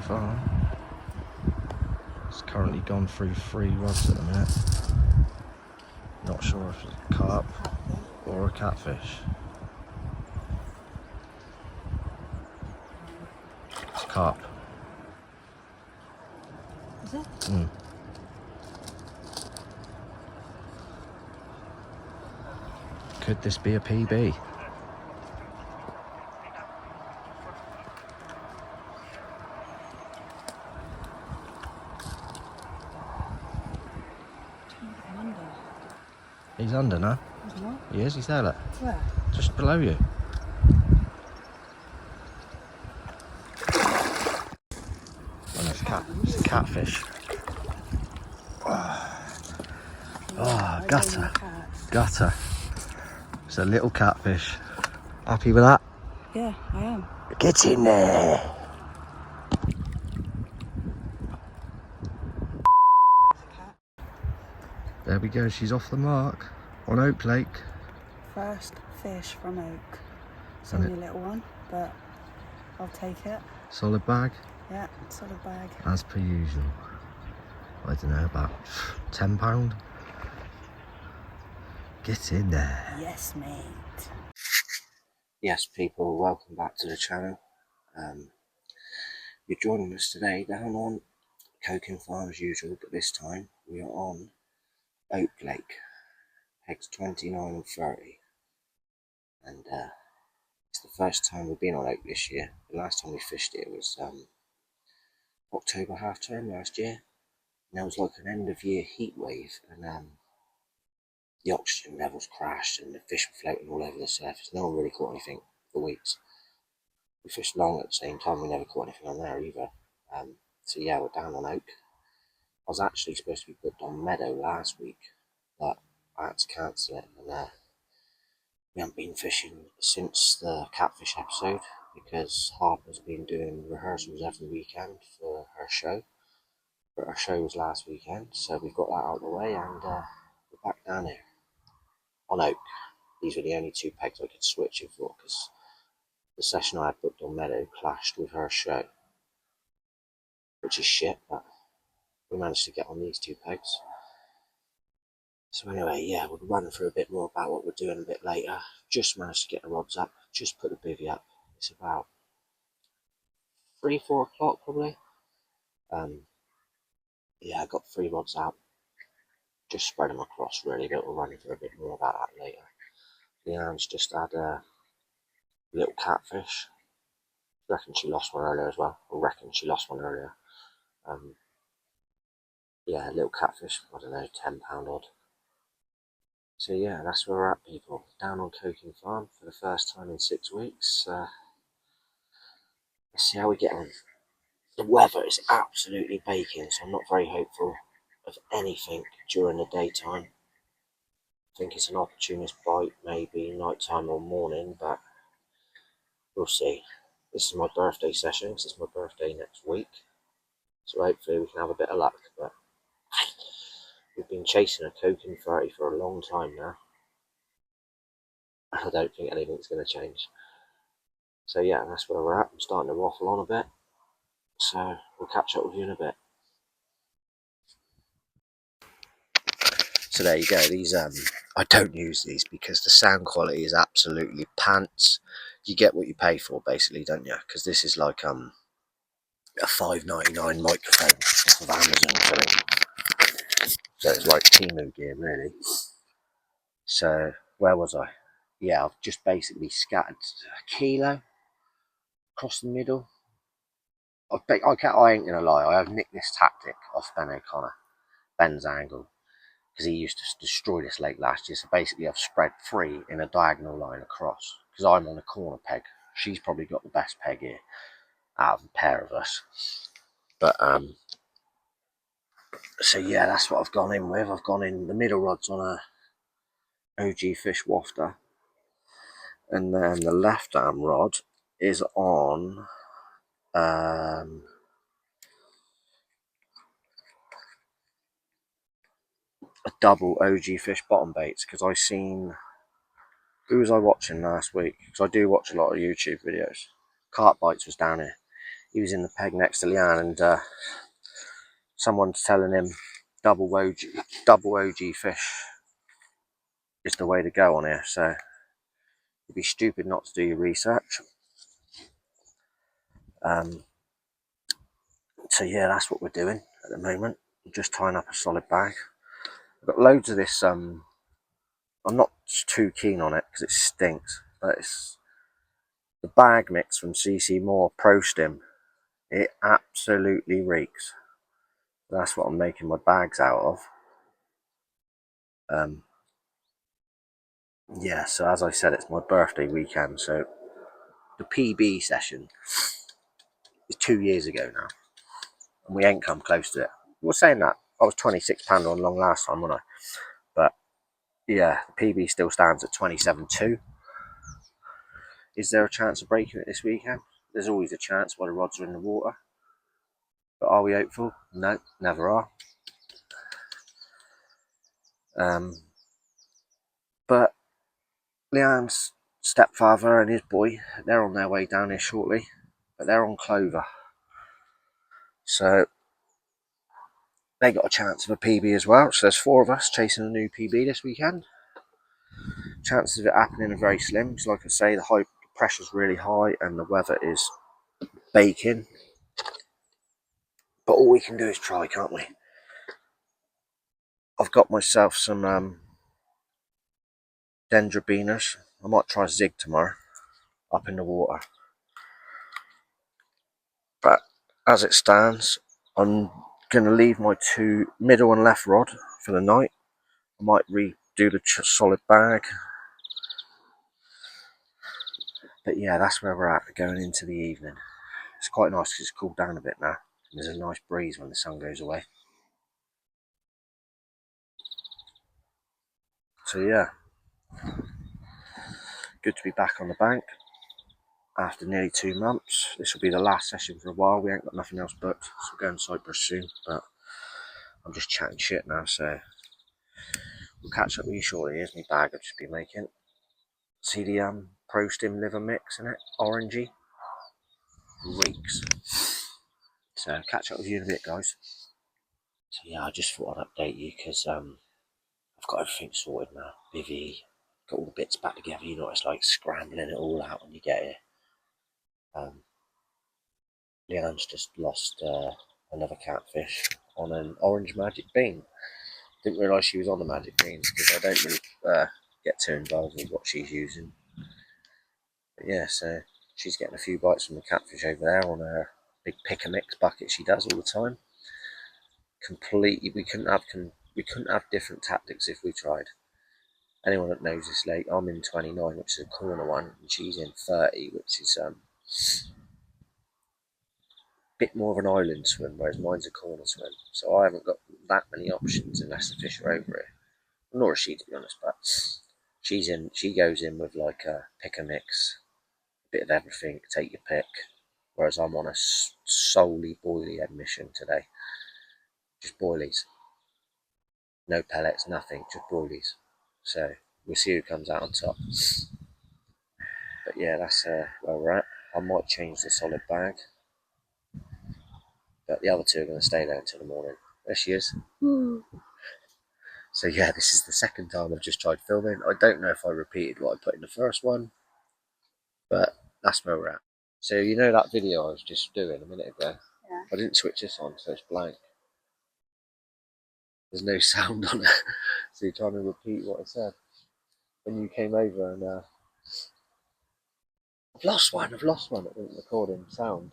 far. It's currently gone through 3 rods at the minute. Not sure if it's a carp or a catfish. It's carp. Is it? Mm. Could this be a PB? He's under now. He's not? He is, he's there, look. Where? Just below you. And it's a catfish. Oh, gutter. Gutter. It's a little catfish. Happy with that? Yeah, I am. Get in there. There we go, she's off the mark on Oak Lake. First fish from Oak. It's only a little one, but I'll take it. Solid bag? Yeah, solid bag. As per usual. I don't know, about £10. Get in there. Yes, mate. Yes, people, welcome back to the channel. You're joining us today down on Coking Farm as usual, but this time we are on Oak Lake, pegs 29 and 30. And it's the first time we've been on Oak this year. The last time we fished it was October half term last year. And there was like an end of year heat wave, and the oxygen levels crashed and the fish were floating all over the surface. No one really caught anything for weeks. We fished long at the same time, we never caught anything on there either. So yeah, we're down on Oak. I was actually supposed to be booked on Meadow last week, but I had to cancel it, and we haven't been fishing since the Catfish episode because Harp has been doing rehearsals every weekend for her show. But her show was last weekend, so we've got that out of the way, and we're back down here on Oak. These were the only 2 pegs I could switch it for because the session I had booked on Meadow clashed with her show, which is shit, but we managed to get on these 2 pegs. So anyway, yeah, we'll run through a bit more about what we're doing a bit later. Just managed to get the rods up, just put the bivvy up. It's about 3-4 o'clock probably. Yeah, I got 3 rods out. Just spread them across really, but we'll run through a bit more about that later. Leanne's just had a little catfish. I reckon she lost one earlier as well. Yeah, a little catfish, I don't know, £10 odd. So yeah, that's where we're at, people. Down on Coking Farm for the first time in 6 weeks. Let's see how we get on. The weather is absolutely baking, so I'm not very hopeful of anything during the daytime. I think it's an opportunist bite, maybe nighttime or morning, but we'll see. This is my birthday session, because it's my birthday next week. So hopefully we can have a bit of luck, but we've been chasing a Coking 30 for a long time now. I don't think anything's going to change. So yeah, that's where we're at. I'm starting to waffle on a bit. So we'll catch up with you in a bit. So there you go. These I don't use these because the sound quality is absolutely pants. You get what you pay for, basically, don't you? Because this is like a $5.99 microphone off of Amazon. So it's like Temu gear, really. So where was I? Yeah, I've just basically scattered a kilo across the middle. I ain't gonna lie, I have nicked this tactic off Ben O'Connor, Ben's angle, because he used to destroy this lake last year. So basically I've spread 3 in a diagonal line across, because I'm on a corner peg. She's probably got the best peg here out of the pair of us. But so yeah, that's what I've gone in with. I've gone in, the middle rod's on a OG Fish wafter, and then the left arm rod is on a double OG Fish bottom baits, because I seen, who was I watching last week? Because I do watch a lot of YouTube videos. Carp Bites was down here. he was in the peg next to Leanne, and someone's telling him double OG fish is the way to go on here. So it'd be stupid not to do your research. So yeah, that's what we're doing at the moment. I'm just tying up a solid bag. I've got loads of this. I'm not too keen on it because it stinks, but it's the bag mix from CC Moore Pro Stim. It absolutely reeks. That's what I'm making my bags out of. Yeah, so as I said, it's my birthday weekend, so the PB session is 2 years ago now, and we ain't come close to it. We're saying that I was £26 on long last time, wasn't I? But yeah, the PB still stands at 27.2. Is there a chance of breaking it this weekend? There's always a chance while the rods are in the water. But are we hopeful? No, never are. But Leanne's stepfather and his boy, they're on their way down here shortly, but they're on Clover. So they got a chance of a PB as well. So there's 4 of us chasing a new PB this weekend. Chances of it happening are very slim, because like I say, the pressure's really high and the weather is baking. But all we can do is try, can't we? I've got myself some dendrobeners. I might try zig tomorrow up in the water. But as it stands, I'm going to leave my 2 middle and left rod for the night. I might redo the solid bag. But yeah, that's where we're at going into the evening. It's quite nice because it's cooled down a bit now. There's a nice breeze when the sun goes away. So yeah, good to be back on the bank after nearly 2 months. This will be the last session for a while. We ain't got nothing else booked, so we're going to Cyprus soon. But I'm just chatting shit now, so we'll catch up with you shortly. Here's my bag I've just been making. See the Pro Stim liver mix in it, orangey, reeks. So catch up with you in a bit, guys. So yeah, I just thought I'd update you because I've got everything sorted now. Bivvy, got all the bits back together. You know, it's like scrambling it all out when you get here. Leanne's just lost another catfish on an orange magic bean. Didn't realise she was on the magic beans because I don't really get too involved with what she's using. But yeah, so she's getting a few bites from the catfish over there on her big pick and mix bucket she does all the time. Completely, we couldn't have different tactics if we tried. Anyone that knows this lake, I'm in 29, which is a corner one, and she's in 30, which is a bit more of an island swim, whereas mine's a corner swim. So I haven't got that many options unless the fish are over it. Nor is she, to be honest, but she goes in with like a pick and mix, a bit of everything, take your pick. Whereas I'm on a solely boilie head mission today. Just boilies. No pellets, nothing, just boilies. So we'll see who comes out on top. But yeah, that's where we're at. I might change the solid bag. But the other 2 are going to stay there until the morning. There she is. Woo. So yeah, this is the second time I've just tried filming. I don't know if I repeated what I put in the first one, but that's where we're at. So you know that video I was just doing a minute ago? Yeah. I didn't switch this on, so it's blank. There's no sound on it. So you're trying to repeat what I said. When you came over and I've lost one, it wasn't recording sound.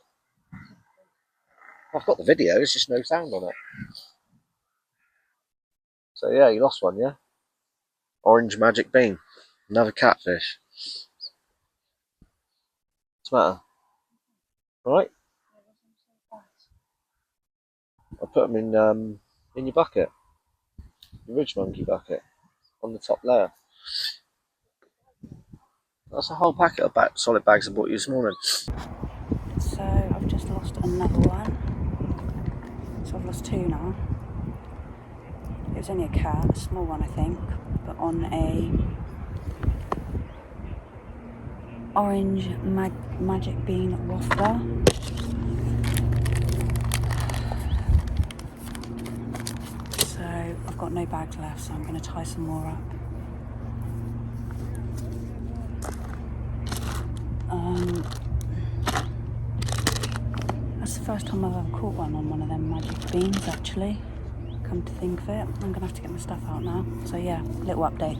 I've got the video, there's just no sound on it. So yeah, you lost one, yeah? Orange magic bean. Another catfish. What's the matter? Alright? I put them in your bucket. Your ridge monkey bucket. On the top layer. That's a whole packet of solid bags I bought you this morning. So I've just lost another one. So I've lost 2 now. It was only a cat, a small one I think, but on a orange magic bean waffler. got no bags left, so I'm going to tie some more up. That's the first time I've ever caught one on one of them magic beans, actually. Come to think of it, I'm going to have to get my stuff out now. So yeah, little update.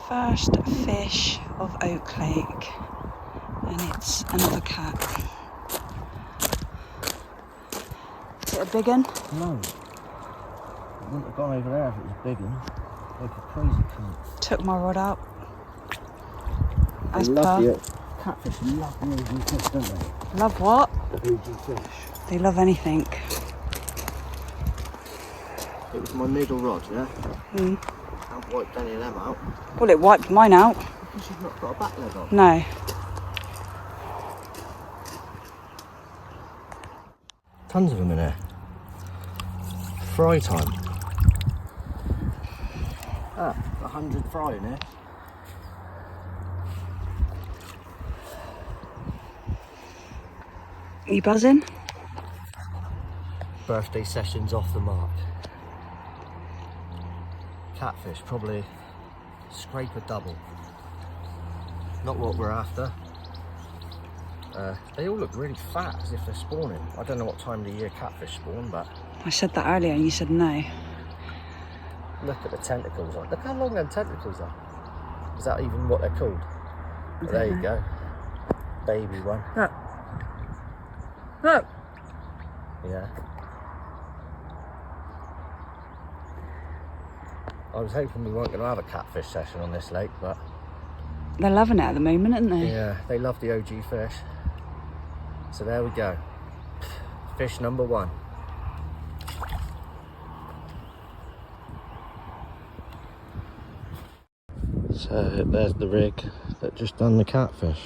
First fish of Oak Lake, and it's another cat. Is it a big one? No. I wouldn't have gone over there if it was a big one. Like a crazy cat. Took my rod out. They As love per. the catfish, love the OG fish, don't they? Love what? The OG fish. They love anything. It was my middle rod, yeah? Mm. I've wiped any of them out. Well, it wiped mine out. Because you've not got a back leg on. No. Tons of them in there. Fry time. 100 fry in here. You buzzing? Birthday session's off the mark. Catfish, probably scrape a double. Not what we're after. They all look really fat, as if they're spawning. I don't know what time of the year catfish spawn, but I said that earlier and you said no. look at the tentacles. Look how long them tentacles are. Is that even what they're called? But there you go. Baby one. Look. Look. Yeah. I was hoping we weren't going to have a catfish session on this lake, but They're loving it at the moment, aren't they? yeah, they love the OG fish. So there we go. Fish number one. So there's the rig that just done the catfish.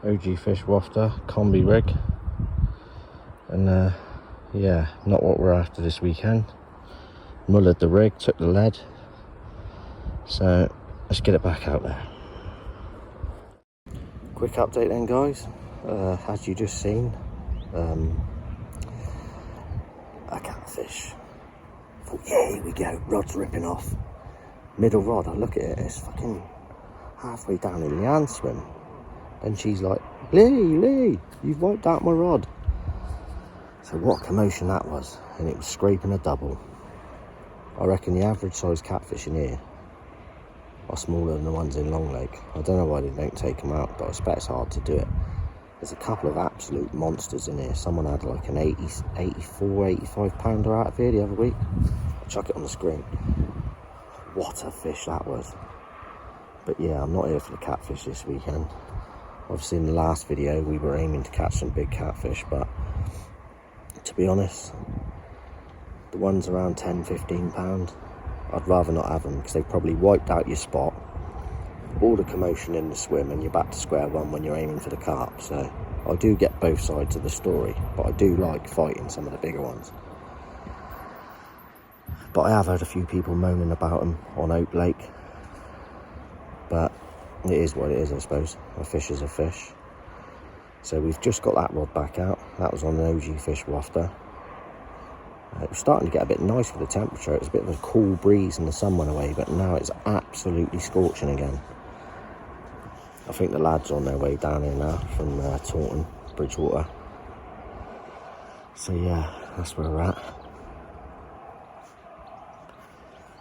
OG fish wafter, combi rig. And yeah, not what we're after this weekend. Mullered the rig, took the lead. So let's get it back out there. Quick update then, guys. As you just seen, a catfish. Thought, yeah, here we go. Rod's ripping off. Middle rod. I look at it. It's fucking halfway down in the hand swim. Then she's like, Lee, you've wiped out my rod. So what commotion that was, and it was scraping a double. I reckon the average size catfish in here are smaller than the ones in Long Lake. I don't know why they don't take them out, but I expect it's hard to do it. There's a couple of absolute monsters in here. Someone had like an 84, 85 pounder out of here the other week. I'll chuck it on the screen. What a fish that was. But yeah, I'm not here for the catfish this weekend. Obviously in the last video we were aiming to catch some big catfish, but to be honest, the ones around 10, 15 pound, I'd rather not have them because they've probably wiped out your spot, all the commotion in the swim, and you're back to square one when you're aiming for the carp. So I do get both sides of the story, but I do like fighting some of the bigger ones. But I have heard a few people moaning about them on Oak Lake, but it is what it is, I suppose. A fish is a fish. So we've just got that rod back out. That was on an OG fish wafter. It was starting to get a bit nice with the temperature. It was a bit of a cool breeze and the sun went away, but now it's absolutely scorching again. I think the lads are on their way down here now from Taunton, Bridgewater. So yeah, that's where we're at.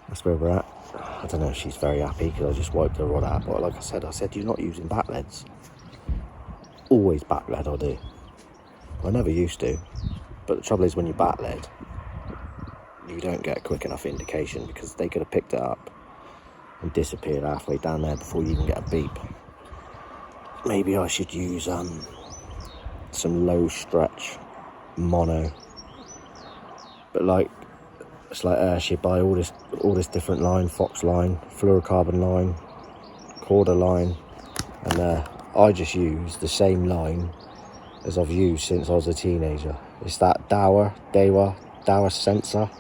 That's where we're at. I don't know if she's very happy because I just wiped the rod out, but like I said you're not using back leads. Always back lead I do. I never used to, but the trouble is when you back lead, you don't get a quick enough indication because they could have picked it up and disappeared halfway down there before you even get a beep. Maybe I should use some low stretch mono, but like it's like she'd buy all this different line, fox line, fluorocarbon line, Corda line, and I just use the same line as I've used since I was a teenager. It's that Dawa sensor.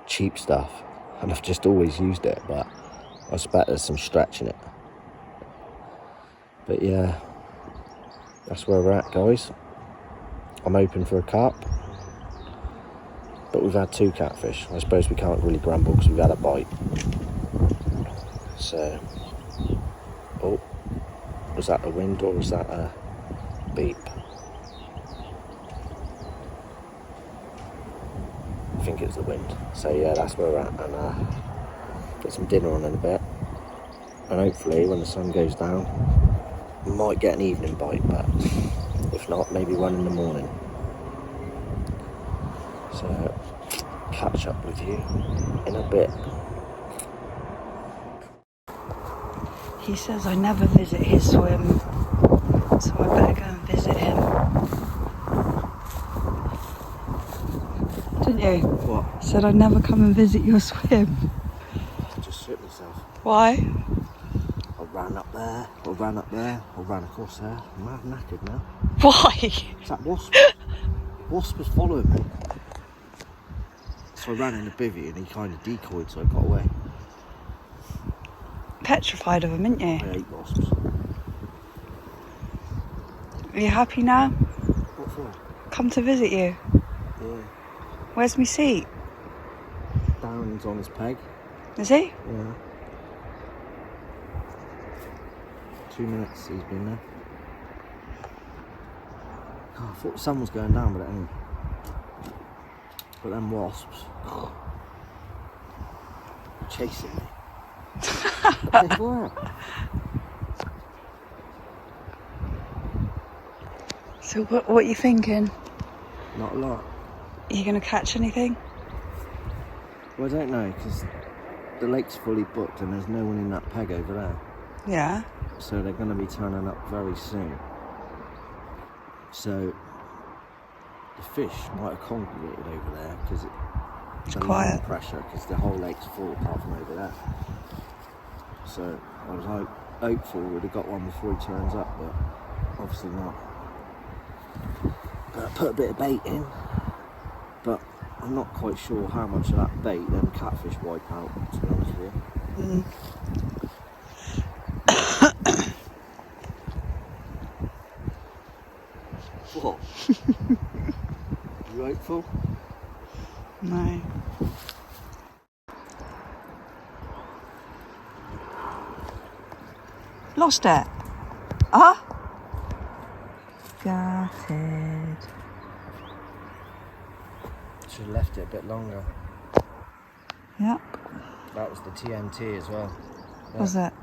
Cheap stuff. And I've just always used it, but I expect there's some stretch in it. But yeah, that's where we're at, guys. I'm hoping for a carp. But we've had 2 catfish. I suppose we can't really grumble because we've had a bite. So, oh, was that the wind or was that a beep? I think it's the wind. So yeah, that's where we're at, and get some dinner on in a bit. And hopefully when the sun goes down, we might get an evening bite, but if not, maybe one in the morning. So, catch up with you in a bit. He says I never visit his swim, so I better go and visit him. Didn't you? What? Said I'd never come and visit your swim. I just shit myself. Why? I ran up there, I ran across there. I'm mad knackered now. Why? It's that wasp. Wasp was following me. So I ran in the bivvy and he kind of decoyed, so I got away. Petrified of them, aren't you? I hate wasps. Are you happy now? What for? Come to visit you. Yeah. Where's my seat? Darren's on his peg. Is he? Yeah. 2 minutes he's been there. Oh, I thought the sun was going down, but it ain't. But them wasps, chasing me. They were. So what are you thinking? Not a lot. Are you going to catch anything? Well, I don't know, because the lake's fully booked and there's no one in that peg over there. Yeah. So they're going to be turning up very soon. So the fish might have congregated over there because it's quiet. Pressure because the whole lake's full apart from over there. So I was hopeful we'd have got one before he turns up, but obviously not. But I put a bit of bait in, but I'm not quite sure how much of that bait them catfish wipe out, to be honest with you. What? You hopeful? No. Lost it. Ah. Got it. Should have left it a bit longer. Yeah. That was the TNT as well. Yeah. Was it?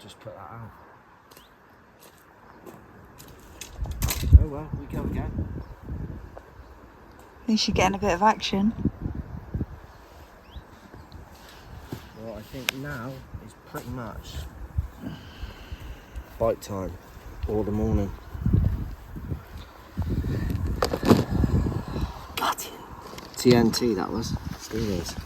Just put that out. Oh well, we go again. At least you're getting a bit of action. Well, I think now is pretty much bite time all the morning. Bloody TNT that was. Stingers.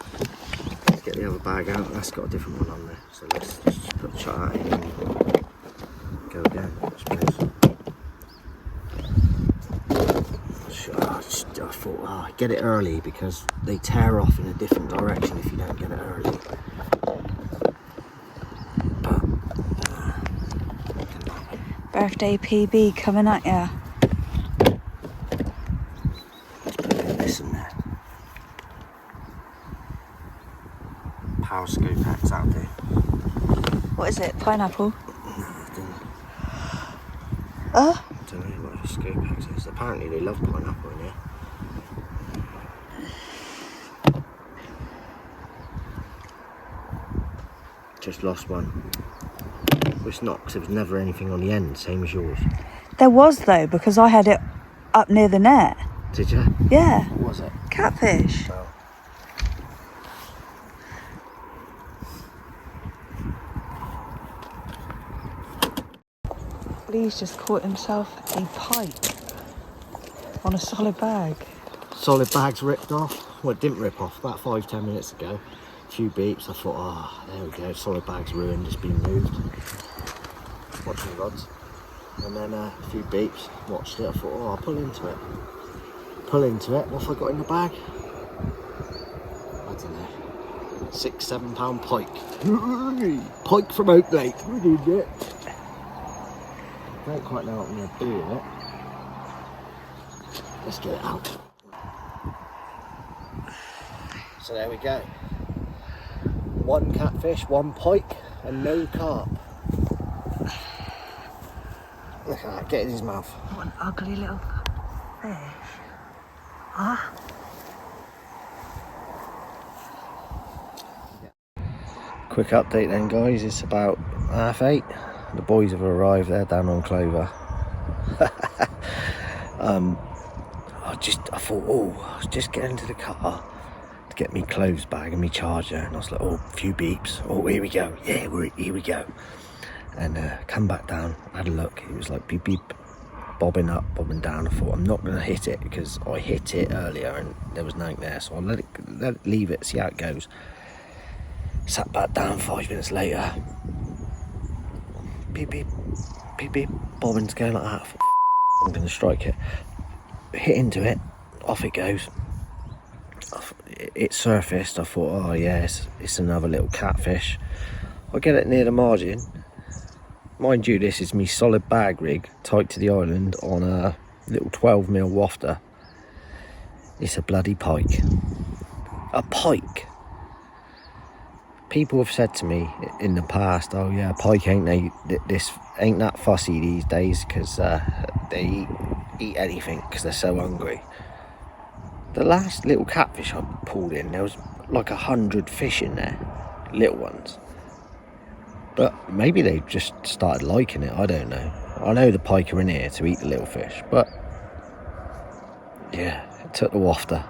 Let's get the other bag out. That's got a different one on there. So let's just chuck that in and go again. I suppose. I thought, get it early because they tear off in a different direction if you don't get it early. Birthday PB coming at ya. Let's put a bit of this in there. Power scope packs out there. What is it? Pineapple? No, I don't know. Oh. I don't know what a scope packs is. Apparently they love pineapple in here. Just lost one. Well, it's not, because there was never anything on the end, same as yours. There was though, because I had it up near the net. Did you? Yeah. What was it? Catfish. Oh. Lee's just caught himself a pike on a solid bag. Solid bag's ripped off. Well, it didn't rip off, about 5-10 minutes ago. few beeps. I thought, oh, there we go, solid bag's ruined, it's been moved. Watching the rods. And then a few beeps, watched it, I thought, oh, I'll pull into it. Pull into it, what have I got in the bag? I don't know. £6, £7 pike. Pike from Oak Lake. Don't quite know what I'm going to do with it. Let's get it out. So there we go. 1 catfish, 1 pike, and no carp. Look at that, get in his mouth. What an ugly little fish. Ah. Quick update then, guys. It's about 8:30. The boys have arrived. They're down on Clover. I thought, I was just getting into the car to get me clothes bag and me charger, and I was like, oh, a few beeps. Oh, here we go. Yeah, here we go. And come back down, had a look. It was like beep beep, bobbing up, bobbing down. I thought, I'm not going to hit it because I hit it earlier and there was nothing there, so I'll let it leave it, see how it goes. Sat back down 5 minutes later. Beep beep, beep beep, bobbing's going like that. I'm going to strike it. Hit into it, off it goes. It surfaced. I thought, oh yes, it's another little catfish. I get it near the margin. Mind you, this is me solid bag rig tied to the island on a little 12mm wafter. It's a bloody pike. A pike. People have said to me in the past, oh yeah, pike ain't that fussy these days because they eat anything because they're so hungry. The last little catfish I pulled in, there was like 100 fish in there, little ones. But maybe they've just started liking it, I don't know. I know the pike are in here to eat the little fish, but yeah, it took the wafter.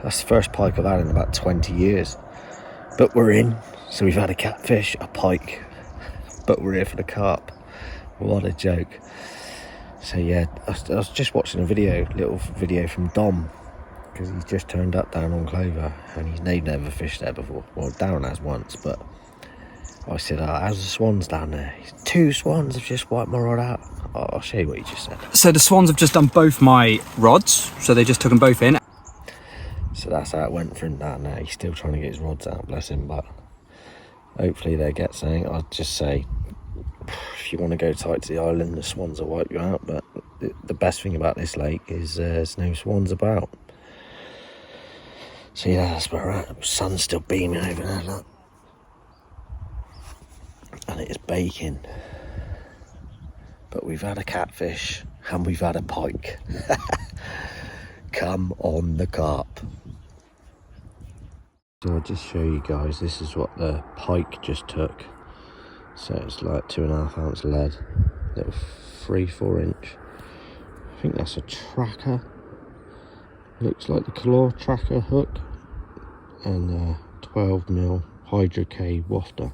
That's the first pike I've had in about 20 years. But we're in, so we've had a catfish, a pike, but we're here for the carp. What a joke. So yeah, I was just watching a little video from Dom, because he's just turned up down on Clover, and they've never fished there before. Well, Darren has once, but I said, how's the swans down there? 2 swans have just wiped my rod out. I'll show you what he just said. So the swans have just done both my rods, so they just took them both in. So that's how it went for him down there. He's still trying to get his rods out, bless him, but hopefully they get something. I'd just say, if you want to go tight to the island, the swans will wipe you out, but the best thing about this lake is there's no swans about. So yeah, that's where we're at. The sun's still beaming over there, look. And it is baking. But we've had a catfish and we've had a pike. Come on the carp. So I'll just show you guys, this is what the pike just took. So it's like 2.5 ounce lead, little 3-4 inch. I think that's a tracker. Looks like the claw tracker hook, and a 12mm Hydro K wafter.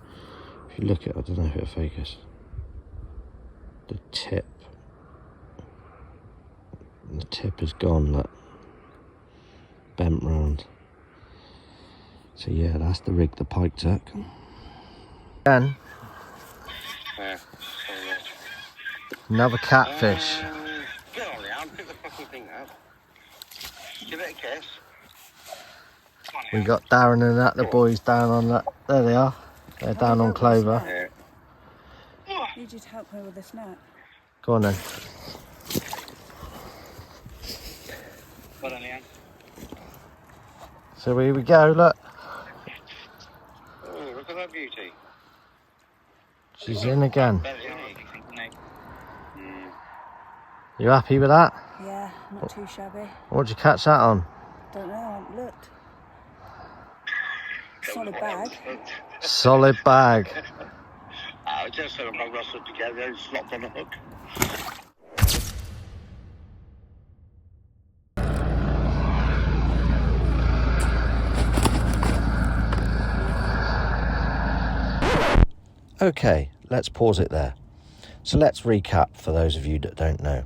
If you look at it, I don't know if it'll focus. The tip is gone, look, bent round. So yeah, that's the rig the pike took. Again, another catfish. Get on there, pick the fucking thing up. Give it a kiss. We got Darren and the boys down on that. There they are. They're down on Clover. Need you to help her with this net. Go on then. Well done, Leanne. So here we go, look. Oh, look at that beauty. She's in again. Better than anything, isn't it? You happy with that? Yeah, not too shabby. What'd you catch that on? Don't know, I haven't looked. Solid bag. Solid bag. I just sort of rustled together and slopped on the hook. Okay, let's pause it there. So let's recap for those of you that don't know.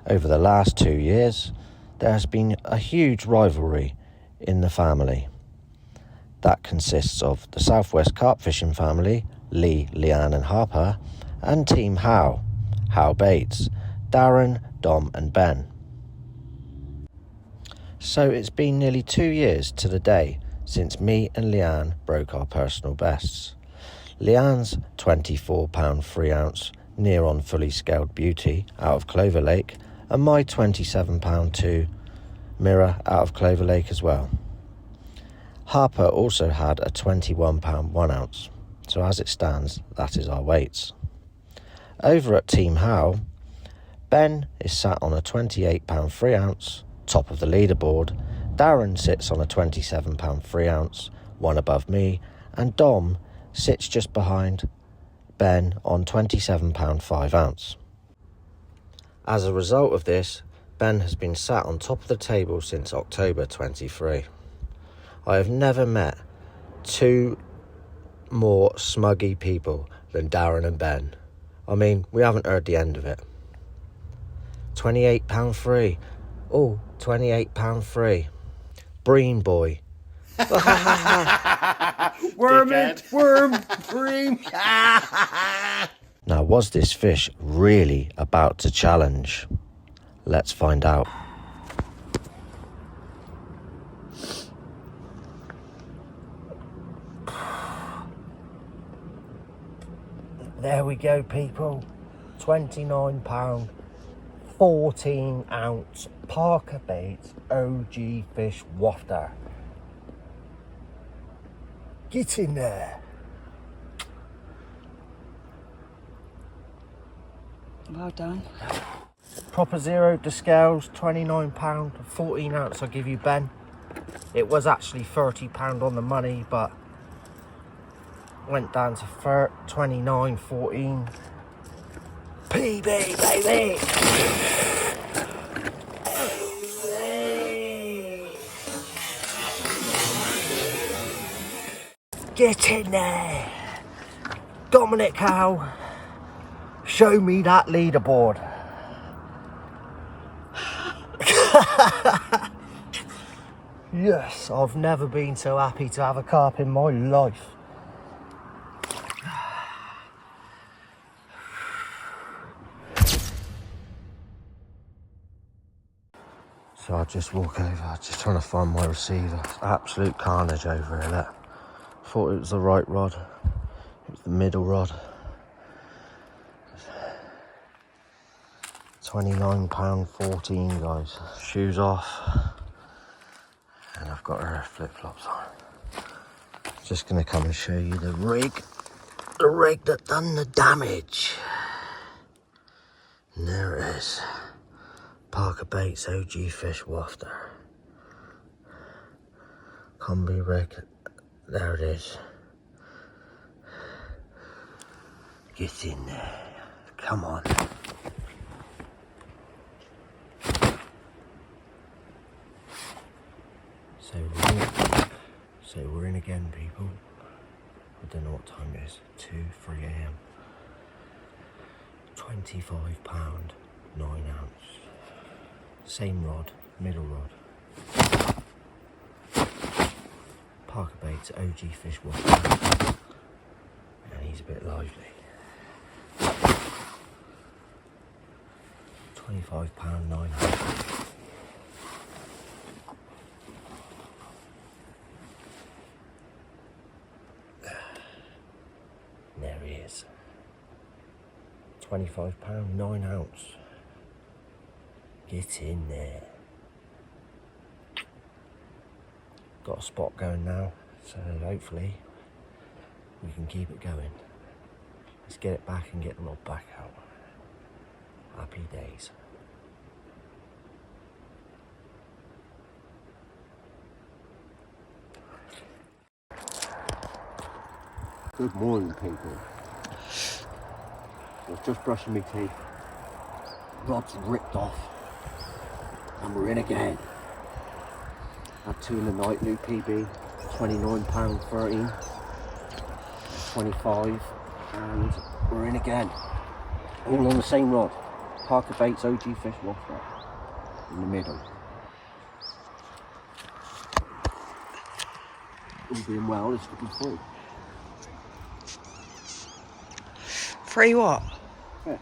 Over the last 2 years, there has been a huge rivalry in the family. That consists of the Southwest Carp Fishing family, Lee, Leanne and Harper, and Team Hal Bates, Darren, Dom and Ben. So it's been nearly 2 years to the day since me and Leanne broke our personal bests. Leanne's £24 3 ounce near on fully scaled beauty out of Clover Lake, and my £27 2 mirror out of Clover Lake as well. Harper also had a £21 1 ounce, so as it stands, that is our weights. Over at Team Howe, Ben is sat on a £28 3 ounce, top of the leaderboard. Darren sits on a £27 3 ounce, one above me, and Dom sits just behind Ben on £27 5 ounce. As a result of this, Ben has been sat on top of the table since October 23. I have never met two more smuggy people than Darren and Ben. I mean, we haven't heard the end of it. £28 free. Oh, £28 free. Breen boy. Worm, bream. Now, was this fish really about to challenge? Let's find out. There we go, people. £29, 14 ounce Parker Baits OG fish wafter. Get in there. Well done. Proper zero to scales, £29, 14 ounce I'll give you, Ben. It was actually £30 on the money, but went down to 29.14. PB, baby! Get in there! Dominic Howe, show me that leaderboard. Yes, I've never been so happy to have a carp in my life. So I'll just walk over, just trying to find my receiver. It's absolute carnage over here, look. Thought it was the right rod. It was the middle rod. £29 14, guys. Shoes off. And I've got her flip-flops on. Just gonna come and show you the rig. The rig that done the damage. And there it is. Parker Baits OG fish wafter. Combi rig. There it is. Get in there. Come on. So we're in again, people. I don't know what time it is. 3 a.m. £25, 9 ounce. Same rod, middle rod. Parker Baits OG fish water. And he's a bit lively. £25, 9 ounce. There he is. £25, 9 ounce. Get in there. Got a spot going now, so hopefully we can keep it going. Let's get it back and get the rod back out. Happy days. Good morning, people. I was just brushing my teeth. Rod's ripped off. And we're in again. Had 2 in the night, new PB. £29 13. 25. And we're in again. All on the same rod. Parker Baits OG fish wafter. In the middle. all being well, this could be free. Free what? Yeah.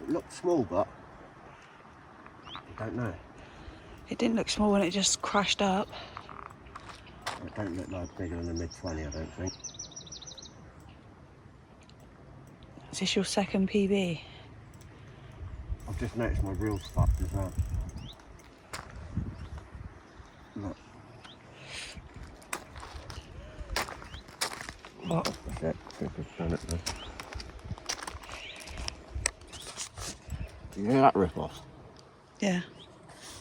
It looked small, but I don't know. It didn't look small when it just crashed up. It don't look like bigger than a mid-20, I don't think. Is this your second PB? I've just noticed my reel's fucked as well. Look. What? That's it. I've just done it now. You hear that rip off? Yeah.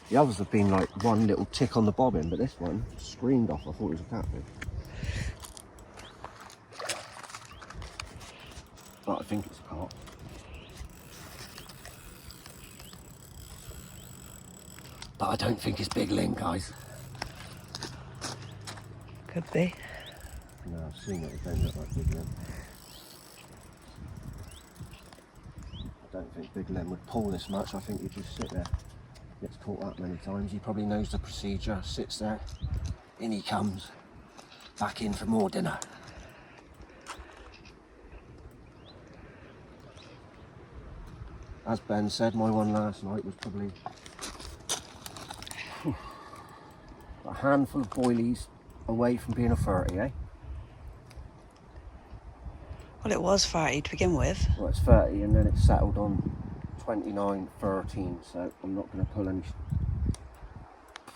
The others have been like one little tick on the bobbin, but this one screamed off. I thought it was a catfish. But I think it's a carp. But I don't think it's big ling, guys. Could be. No, I've seen it. It don't look like big ling. I don't think big ling would pull this much. I think he'd just sit there. Gets caught up many times. He probably knows the procedure. Sits there. In he comes. Back in for more dinner. As Ben said, my one last night was probably a handful of boilies away from being a 30, eh? Well, it was 30 to begin with. Well, it's 30 and then it settled on 29, 13, so I'm not going to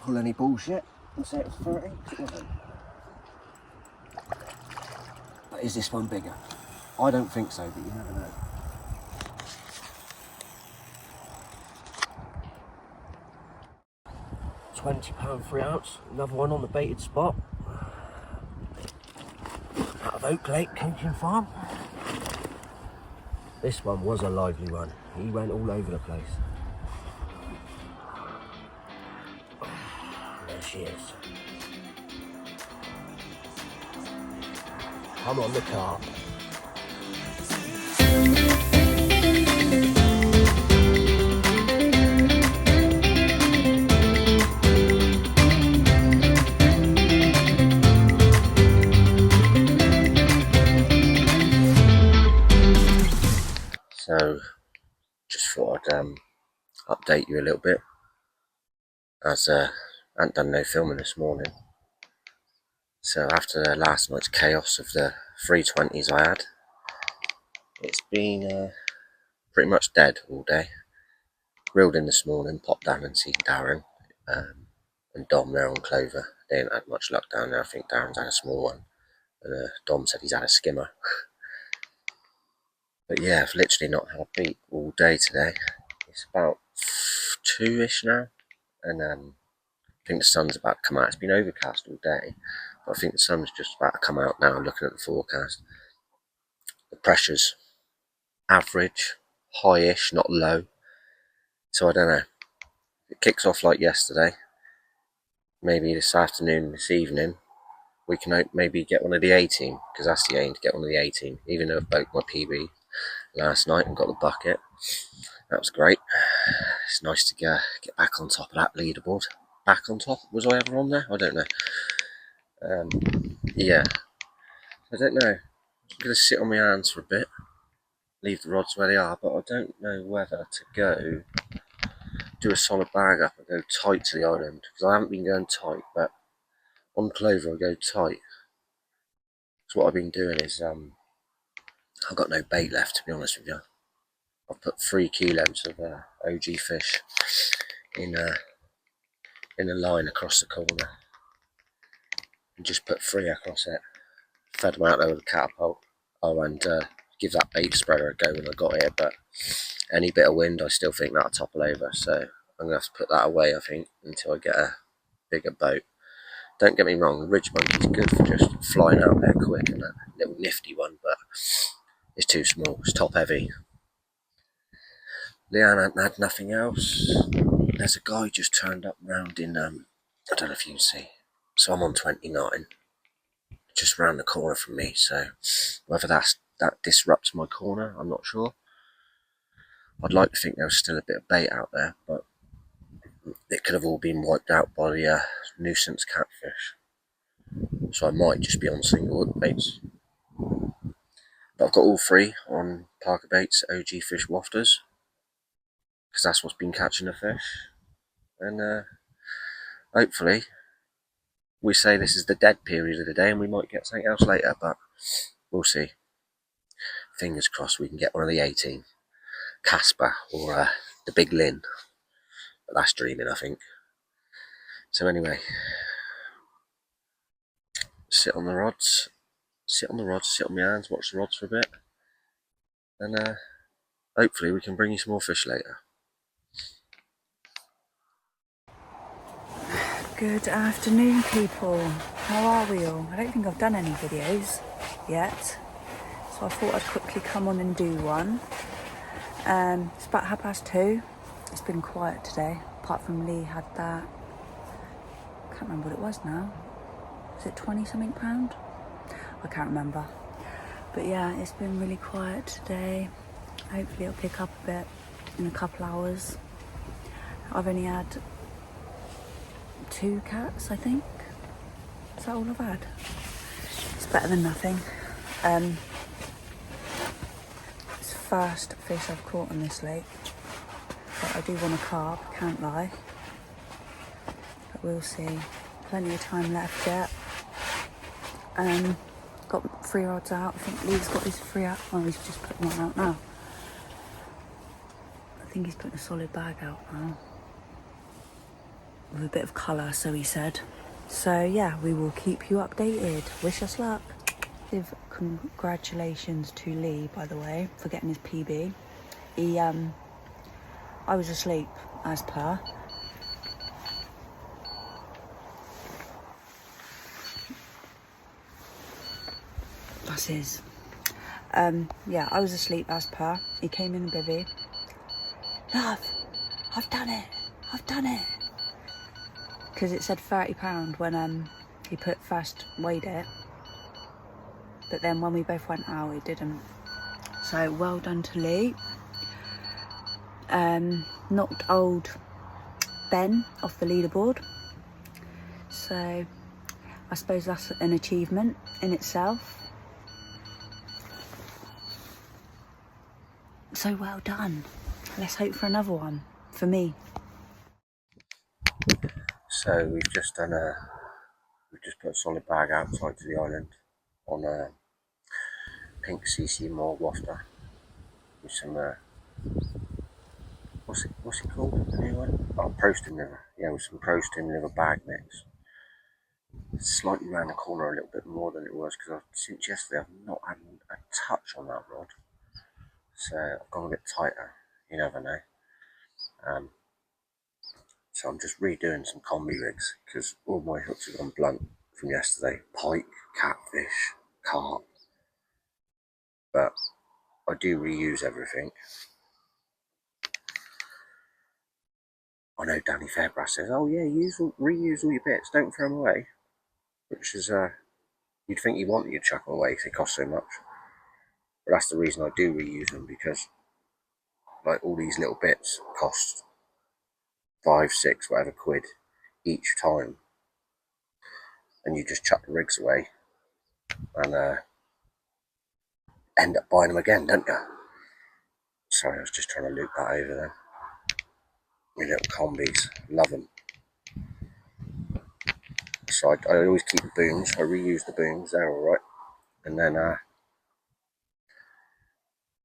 pull any bullshit and say it's 30. It wasn't. But is this one bigger? I don't think so, but you never know. £20 3 ounce, another one on the baited spot. Out of Oak Lake Coaching Farm. This one was a lively one. He went all over the place. There she is. Come on the carp. So, just thought I'd update you a little bit, as I hadn't done no filming this morning. So after last night's chaos of the 320s I had, it's been pretty much dead all day. Reeled in this morning, popped down and seen Darren and Dom there on Clover. They ain't had much luck down there. I think Darren's had a small one, and Dom said he's had a skimmer. But yeah, I've literally not had a beat all day today. It's about 2ish now, and I think the sun's about to come out. It's been overcast all day, but I think the sun's just about to come out now, looking at the forecast. The pressure's average, high-ish, not low. So I don't know. If it kicks off like yesterday, maybe this afternoon, this evening, we can maybe get one of the A-team, because that's the aim, to get one of the A-team, even though I broke my PB last night and got the bucket. That was great. It's nice to get back on top of that leaderboard. Back on top? Was I ever on there? I don't know. Yeah. I don't know. I'm going to sit on my hands for a bit. Leave the rods where they are, but I don't know whether to go do a solid bag up and go tight to the island, because I haven't been going tight, but on Clover I go tight. So what I've been doing is I've got no bait left, to be honest with you. I've put 3 kilos of OG fish in a line across the corner and just put 3 across it. Fed them out there with a catapult. Oh, and give that bait spreader a go when I got it, but any bit of wind I still think that'll topple over, so I'm going to have to put that away, I think, until I get a bigger boat. Don't get me wrong, the Ridge Monkey's good for just flying out there quick, and a little nifty one, but it's too small, it's top heavy. Leanne hadn't had nothing else. There's a guy just turned up round in, I don't know if you can see, so I'm on 29, just round the corner from me, so whether that disrupts my corner, I'm not sure. I'd like to think there was still a bit of bait out there, but it could have all been wiped out by the nuisance catfish. So I might just be on single hook baits. But I've got all three on Parker Baits OG Fish Wafters, because that's what's been catching the fish. And hopefully we say this is the dead period of the day and we might get something else later, but we'll see. Fingers crossed we can get one of the 18 Casper or the Big Lynn, but that's dreaming, I think. So anyway, sit on the rods, sit on my hands, watch the rods for a bit, and hopefully we can bring you some more fish later. Good afternoon, people. How are we all? I don't think I've done any videos yet, so I thought I'd quickly come on and do one. It's about 2:30. It's been quiet today, apart from Lee had that. I can't remember what it was now. Is it 20 something pound? I can't remember. But yeah, it's been really quiet today. Hopefully it'll pick up a bit in a couple hours. I've only had 2 cats, I think. Is that all I've had? It's better than nothing. It's the first fish I've caught on this lake. But I do want a carp, can't lie. But we'll see. Plenty of time left yet. Got 3 rods out. I think Lee's got his 3 out. Oh, he's just putting one out now. I think he's putting a solid bag out now. With a bit of colour, so he said. So yeah, we will keep you updated. Wish us luck. Give congratulations to Lee, by the way, for getting his PB. I was asleep, as per. That's his. Yeah, I was asleep, as per. He came in the bivvy. Love, I've done it. Because it said £30 when he first weighed it, but then when we both went out it didn't. So well done to Lee. Knocked old Ben off the leaderboard, so I suppose that's an achievement in itself. So well done. Let's hope for another one for me. So we've just put a solid bag outside to the island on a pink CC Moore wafter with some what's it called? The new one? Oh, Prostin liver. Yeah, with some Prostin liver bag mix. It's slightly round the corner a little bit more than it was, because since yesterday I've not had a touch on that rod. So I've gone a bit tighter. You never know. So I'm just redoing some combi rigs because all my hooks have gone blunt from yesterday. Pike, catfish, carp. But I do reuse everything. I know Danny Fairbrass says, oh yeah, reuse all your bits, don't throw them away. Which is, you'd think you'd chuck them away because they cost so much. But that's the reason I do reuse them, because like all these little bits cost 5, 6, whatever quid each time. And you just chuck the rigs away and end up buying them again, don't you? Sorry, I was just trying to loop that over there. My little combis, love them. So I always keep the booms. I reuse the booms, they're alright. And then,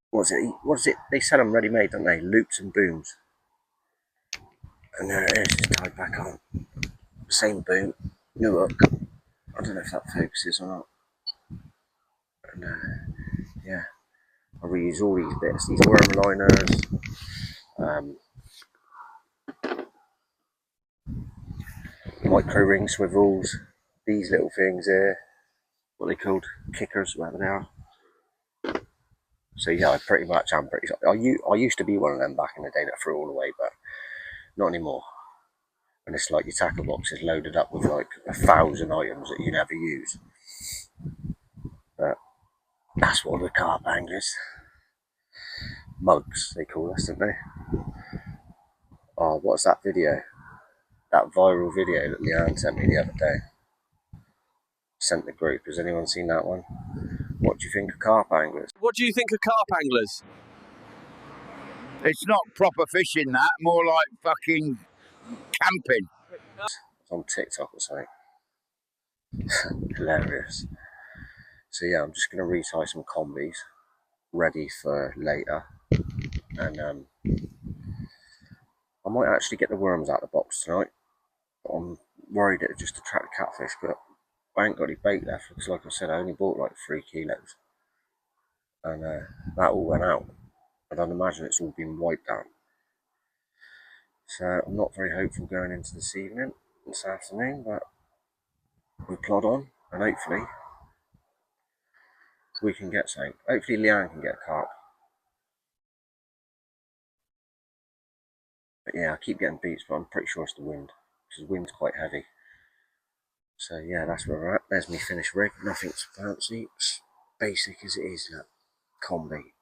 what is it? They sell them ready-made, don't they? Loops and booms. And there it is, it's tied back on. Same boom, new hook. I don't know if that focuses or not. And yeah, I reuse all these bits, these worm liners, micro ring swivels, these little things here, what are they called? Kickers, whatever they are. So yeah, I pretty much am pretty. I used to be one of them back in the day that threw all away, but not anymore. And it's like your tackle box is loaded up with like 1,000 items that you never use. But that's what we're carp anglers. mugs, they call us, don't they? Oh, what's that video? That viral video that Leanne sent me the other day. Sent the group. Has anyone seen that one? What do you think of carp anglers? What do you think of carp anglers? It's not proper fishing, that, more like fucking camping. It's on TikTok or something. Hilarious. So yeah, I'm just going to retie some combis, ready for later. And I might actually get the worms out of the box tonight. But I'm worried it'll just attract catfish, but I ain't got any bait left because, like I said, I only bought like 3 kilos. And that all went out. And I'd imagine it's all been wiped out. So I'm not very hopeful going into this afternoon, but we plod on and hopefully we can get something. Hopefully Leanne can get a carp. But yeah, I keep getting beats, but I'm pretty sure it's the wind, because the wind's quite heavy. So yeah, that's where we're at. There's me finished rig. Nothing fancy. It's basic as it is, that combi.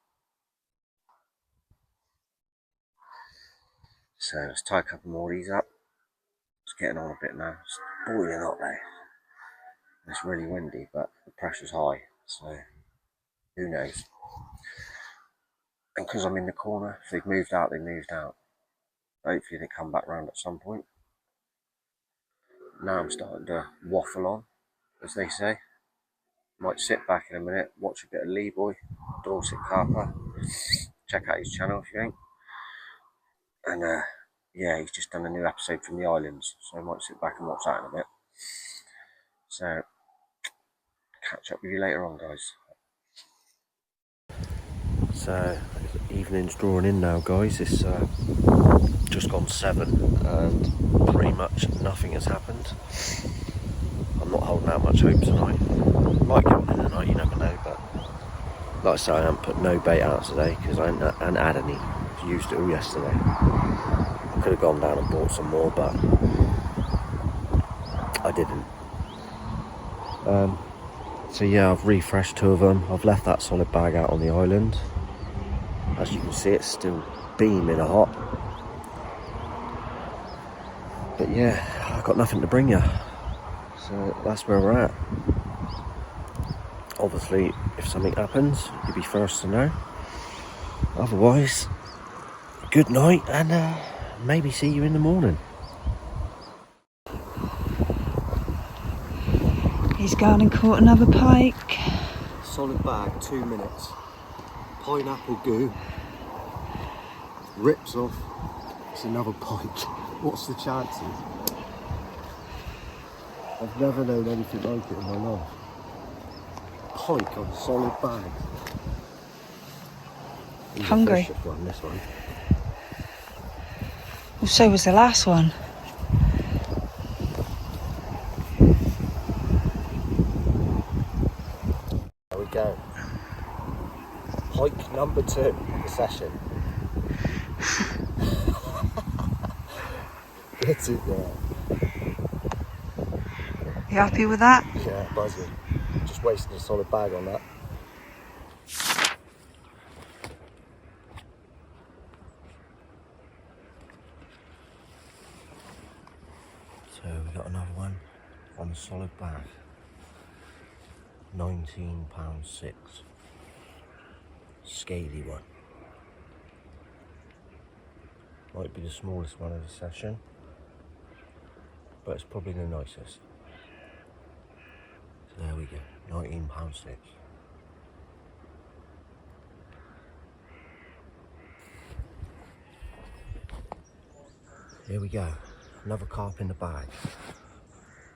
So let's tie a couple more of these up. It's getting on a bit now. It's boiling hot though. It's really windy, but the pressure's high, so who knows. And because I'm in the corner, if they've moved out, they moved out. Hopefully they come back round at some point. Now I'm starting to waffle on, as they say. Might sit back in a minute, watch a bit of Lee Boy, Dorset Carper. Check out his channel if you ain't. And yeah, he's just done a new episode from the islands, so I might sit back and watch that in a bit. So, catch up with you later on, guys. So, evening's drawing in now, guys. It's just gone 7 and pretty much nothing has happened. I'm not holding out much hope tonight. Might get one in the night, you never know, but like I say, I haven't put no bait out today because I hadn't had any. Used it all yesterday. I could have gone down and bought some more, but I didn't. So yeah, I've refreshed 2 of them. I've left that solid bag out on the island. As you can see, it's still beaming hot. But yeah, I've got nothing to bring you. So that's where we're at. Obviously, if something happens, you'll be first to know. Otherwise, good night and maybe see you in the morning. He's gone and caught another pike. Solid bag, 2 minutes. Pineapple goo. Rips off. It's another pike. What's the chances? I've never known anything like it in my life. Pike on a solid bag. He's Hungry. a vicious one, this one. Well, so was the last one. There we go. Pike number 2 in the session. Get it there. You happy with that? Yeah, buzzing. Just wasted a solid bag on that. So we got another one on a solid bag. £19.6. Scaly one. Might be the smallest one of the session, but it's probably the nicest. So there we go, £19.6. Here we go, another carp in the bag.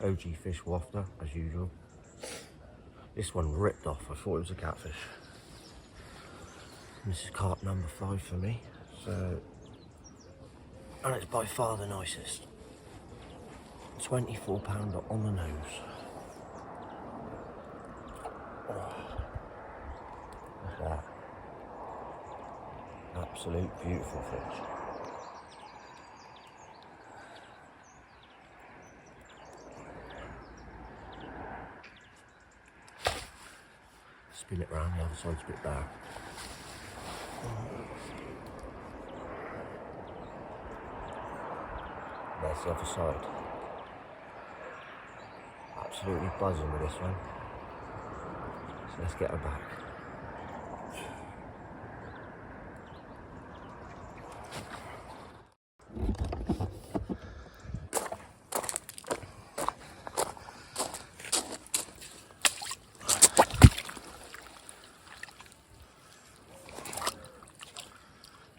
OG fish wafter, as usual. This one ripped off, I thought it was a catfish. This is carp number 5 for me, so, and it's by far the nicest. £24 on the nose. Oh, look at that. Absolute beautiful fish. Spin it round, the other side's a bit dark. That's the other side. Absolutely buzzing with this one. So let's get her back.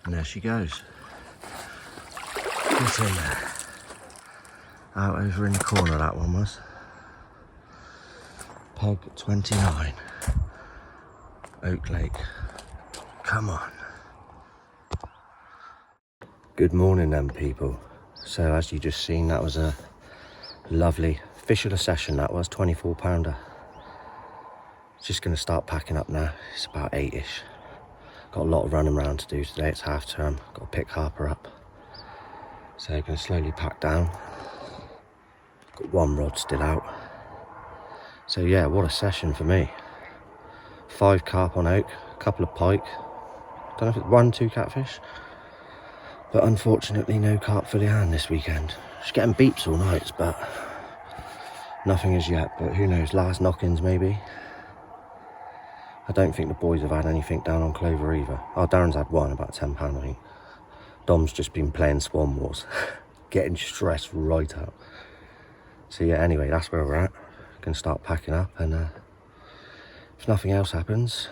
And there she goes. Get in there. Out over in the corner that one was. Peg 29. Oak Lake. Come on. Good morning then, people. So as you just seen, that was a lovely fish of the session. That was 24-pounder. Just going to start packing up now. It's about 8ish. Got a lot of running around to do today. It's half term. Got to pick Harper up. So I'm going to slowly pack down. Got one rod still out. So yeah, what a session for me. 5 carp on oak, a couple of pike. Don't know if it's 1, 2 catfish. But unfortunately no carp for the hand this weekend. Just getting beeps all night, but nothing as yet. But who knows, last knock-ins maybe. I don't think the boys have had anything down on Clover either. Oh, Darren's had one, about £10 I think. Dom's just been playing Swan Wars. Getting stressed right out. So yeah, anyway, that's where we're at. Gonna start packing up, and if nothing else happens,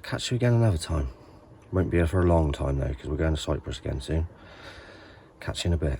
catch you again another time. Won't be here for a long time though, because we're going to Cyprus again soon. Catch you in a bit.